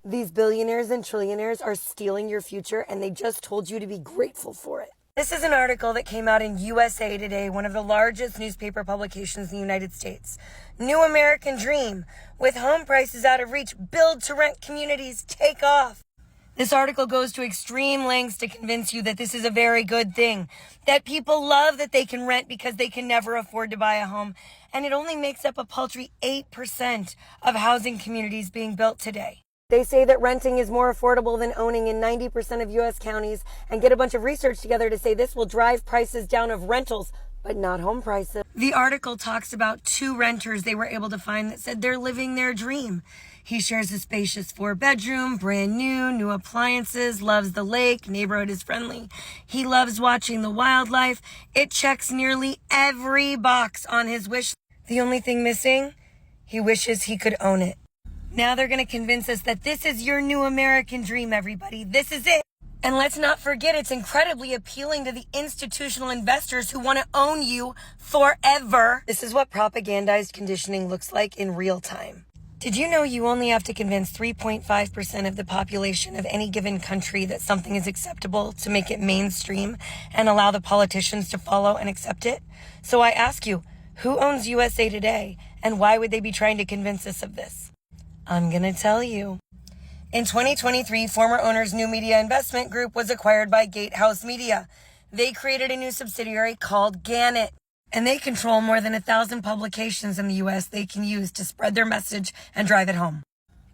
These billionaires and trillionaires are stealing your future, and they just told you to be grateful for it. This is an article that came out in USA Today, one of the largest newspaper publications in the United States. New American Dream, with home prices out of reach, build-to-rent communities take off. This article goes to extreme lengths to convince you that this is a very good thing, that people love that they can rent because they can never afford to buy a home, and it only makes up a paltry 8% of housing communities being built today. They say that renting is more affordable than owning in 90% of U.S. counties, and get a bunch of research together to say this will drive prices down of rentals, but not home prices. The article talks about 2 renters they were able to find that said they're living their dream. He shares a spacious 4-bedroom, brand new appliances, loves the lake, neighborhood is friendly. He loves watching the wildlife. It checks nearly every box on his wish list. The only thing missing, he wishes he could own it. Now they're going to convince us that this is your new American dream, everybody. This is it. And let's not forget, it's incredibly appealing to the institutional investors who want to own you forever. This is what propagandized conditioning looks like in real time. Did you know you only have to convince 3.5% of the population of any given country that something is acceptable to make it mainstream and allow the politicians to follow and accept it? So I ask you, who owns USA Today, and why would they be trying to convince us of this? I'm going to tell you. In 2023, former owner's New Media Investment Group was acquired by Gatehouse Media. They created a new subsidiary called Gannett, and they control more than 1,000 publications in the U.S. they can use to spread their message and drive it home.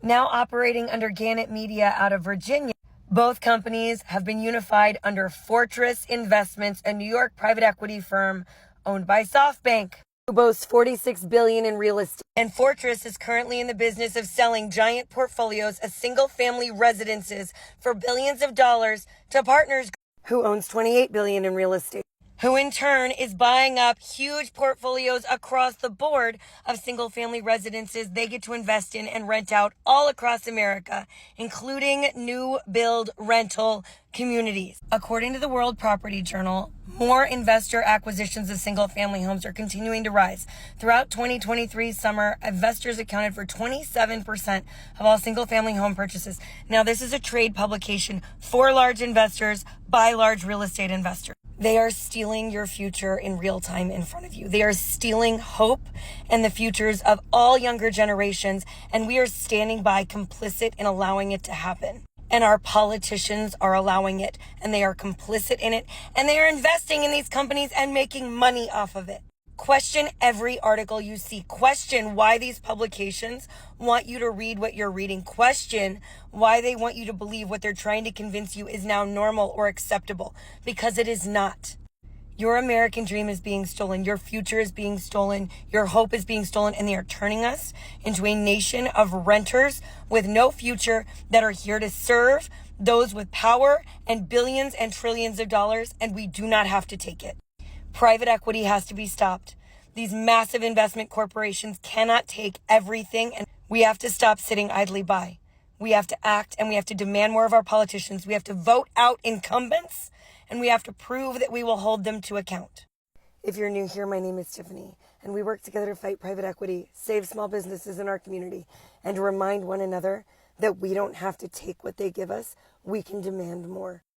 Now operating under Gannett Media out of Virginia, both companies have been unified under Fortress Investments, a New York private equity firm owned by SoftBank, who boasts $46 billion in real estate. And Fortress is currently in the business of selling giant portfolios of single-family residences for billions of dollars to Partners, who owns $28 billion in real estate, who in turn is buying up huge portfolios across the board of single-family residences they get to invest in and rent out all across America, including new build rental communities. According to the World Property Journal, more investor acquisitions of single-family homes are continuing to rise. Throughout 2023 summer, investors accounted for 27% of all single-family home purchases. Now, this is a trade publication for large investors by large real estate investors. They are stealing your future in real time in front of you. They are stealing hope and the futures of all younger generations, and we are standing by complicit in allowing it to happen. And our politicians are allowing it, and they are complicit in it, and they are investing in these companies and making money off of it. Question every article you see. Question why these publications want you to read what you're reading. Question why they want you to believe what they're trying to convince you is now normal or acceptable, because it is not. Your American dream is being stolen. Your future is being stolen. Your hope is being stolen. And they are turning us into a nation of renters with no future that are here to serve those with power and billions and trillions of dollars. And we do not have to take it. Private equity has to be stopped. These massive investment corporations cannot take everything. And we have to stop sitting idly by. We have to act, and we have to demand more of our politicians. We have to vote out incumbents, and we have to prove that we will hold them to account. If you're new here, my name is Tiffany, and we work together to fight private equity, save small businesses in our community, and to remind one another that we don't have to take what they give us. We can demand more.